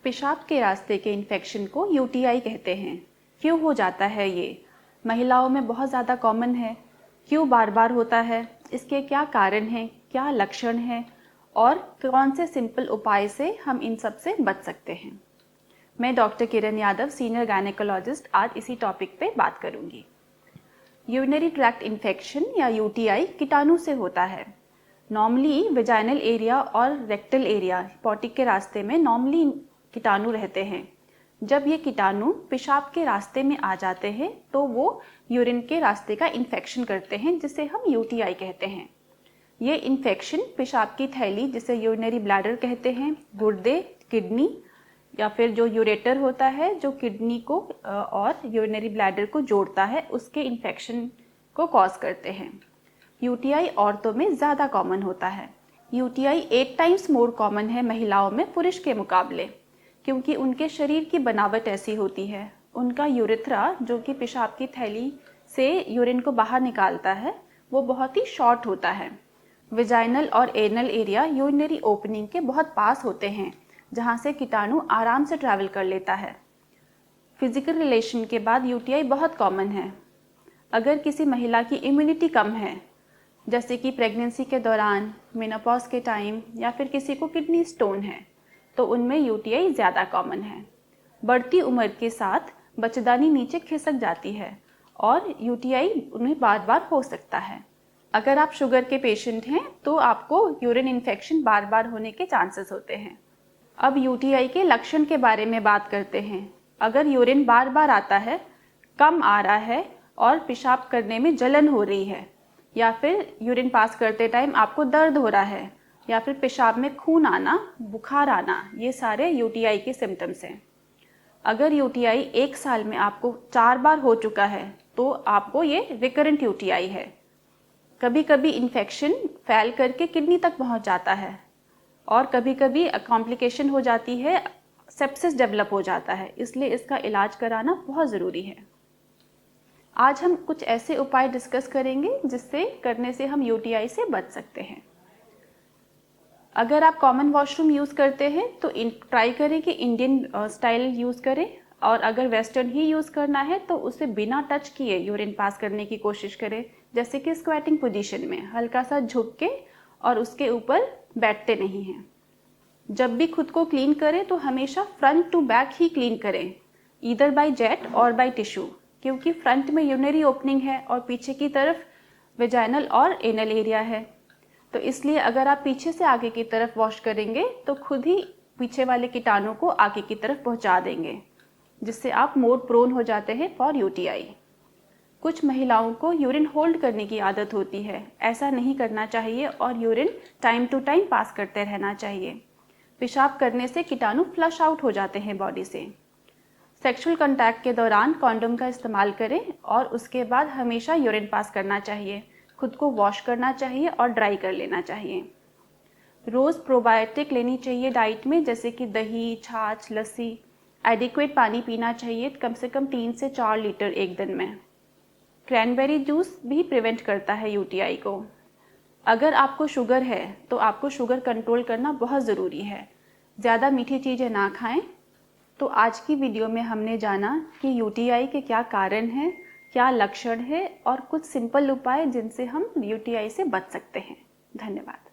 पेशाब के रास्ते के इन्फेक्शन को यूटीआई कहते हैं। क्यों हो जाता है ये? महिलाओं में बहुत ज़्यादा कॉमन है। क्यों बार बार होता है? इसके क्या कारण हैं, क्या लक्षण हैं और कौन से सिंपल उपाय से हम इन सब से बच सकते हैं? मैं doctor Kiran Yadav, senior gynaecologist, आज इसी टॉपिक पे बात करूंगी। यूरिनरी ट्रैक्ट इन्फेक्शन या यूटीआई कीटाणु से होता है। नॉर्मली वेजाइनल एरिया और रेक्टल एरिया, पॉटी के रास्ते में नॉर्मली कीटाणु रहते हैं। जब ये कीटाणु पेशाब के रास्ते में आ जाते हैं तो वो यूरिन के रास्ते का इन्फेक्शन करते हैं, जिसे हम यूटीआई कहते हैं। ये इन्फेक्शन पेशाब की थैली, जिसे यूरिनरी ब्लैडर कहते हैं, गुर्दे, किडनी या फिर जो यूरेटर होता है जो किडनी को और यूरिनरी ब्लैडर को जोड़ता है, उसके इन्फेक्शन को कॉज करते हैं। यूटीआई औरतों में ज़्यादा कॉमन होता है। यूटीआई 8 टाइम्स मोर कॉमन है महिलाओं में पुरुष के मुकाबले, क्योंकि उनके शरीर की बनावट ऐसी होती है। उनका यूरेथ्रा, जो कि पेशाब की थैली से यूरिन को बाहर निकालता है, वो बहुत ही शॉर्ट होता है। वेजाइनल और एनल एरिया यूरिनरी ओपनिंग के बहुत पास होते हैं, जहाँ से कीटाणु आराम से ट्रैवल कर लेता है। फिजिकल रिलेशन के बाद यूटीआई बहुत कॉमन है। अगर किसी महिला की इम्यूनिटी कम है, जैसे कि प्रेगनेंसी के दौरान, मेनोपॉज के टाइम, या फिर किसी को किडनी स्टोन है, तो उनमें यूटीआई ज़्यादा कॉमन है। बढ़ती उम्र के साथ बच्चेदानी नीचे खिसक जाती है और यूटीआई उन्हें बार बार हो सकता है। अगर आप शुगर के पेशेंट हैं तो आपको यूरिन इन्फेक्शन बार बार होने के चांसेस होते हैं। अब यूटीआई के लक्षण के बारे में बात करते हैं। अगर यूरिन बार बार आता है, कम आ रहा है और पेशाब करने में जलन हो रही है, या फिर यूरिन पास करते टाइम आपको दर्द हो रहा है, या फिर पेशाब में खून आना, बुखार आना, ये सारे यूटीआई के सिम्टम्स हैं। अगर यूटीआई 1 साल में आपको 4 बार हो चुका है तो आपको ये रिकरेंट यूटीआई है। कभी कभी इन्फेक्शन फैल करके किडनी तक पहुंच जाता है और कभी कभी कॉम्प्लिकेशन हो जाती है, सेप्सिस डेवलप हो जाता है, इसलिए इसका इलाज कराना बहुत ज़रूरी है। आज हम कुछ ऐसे उपाय डिस्कस करेंगे जिससे करने से हम यूटीआई से बच सकते हैं। अगर आप कॉमन वॉशरूम यूज़ करते हैं तो ट्राई करें कि इंडियन स्टाइल यूज़ करें, और अगर वेस्टर्न ही यूज़ करना है तो उसे बिना टच किए यूरिन पास करने की कोशिश करें, जैसे कि स्क्वैटिंग पोजीशन में हल्का सा झुक के और उसके ऊपर बैठते नहीं हैं। जब भी खुद को क्लीन करें तो हमेशा फ्रंट टू बैक ही क्लीन करें, ईदर बाय जेट और बाय टिश्यू, क्योंकि फ्रंट में यूरिनरी ओपनिंग है और पीछे की तरफ वेजाइनल और एनल एरिया है। तो इसलिए अगर आप पीछे से आगे की तरफ वॉश करेंगे तो खुद ही पीछे वाले कीटाणु को आगे की तरफ पहुंचा देंगे, जिससे आप मोर प्रोन हो जाते हैं फॉर यूटीआई। कुछ महिलाओं को यूरिन होल्ड करने की आदत होती है। ऐसा नहीं करना चाहिए और urine time to time pass करते रहना चाहिए। पेशाब करने से कीटाणु फ्लश आउट हो जाते हैं बॉडी से। सेक्सुअल कॉन्टैक्ट के दौरान कॉन्डोम का इस्तेमाल करें और उसके बाद हमेशा यूरिन पास करना चाहिए। खुद को वॉश करना चाहिए और ड्राई कर लेना चाहिए। रोज़ प्रोबायोटिक लेनी चाहिए डाइट में, जैसे कि दही, छाछ, लस्सी। एडिक्वेट पानी पीना चाहिए, कम से कम 3 से 4 लीटर एक दिन में। क्रैनबेरी जूस भी प्रिवेंट करता है यूटीआई को। अगर आपको शुगर है तो आपको शुगर कंट्रोल करना बहुत ज़रूरी है। ज़्यादा मीठी चीज़ें ना खाएं। तो आज की वीडियो में हमने जाना कि यूटीआई के क्या कारण हैं, क्या लक्षण है और कुछ सिंपल उपाय जिनसे हम यूटीआई से बच सकते हैं। धन्यवाद।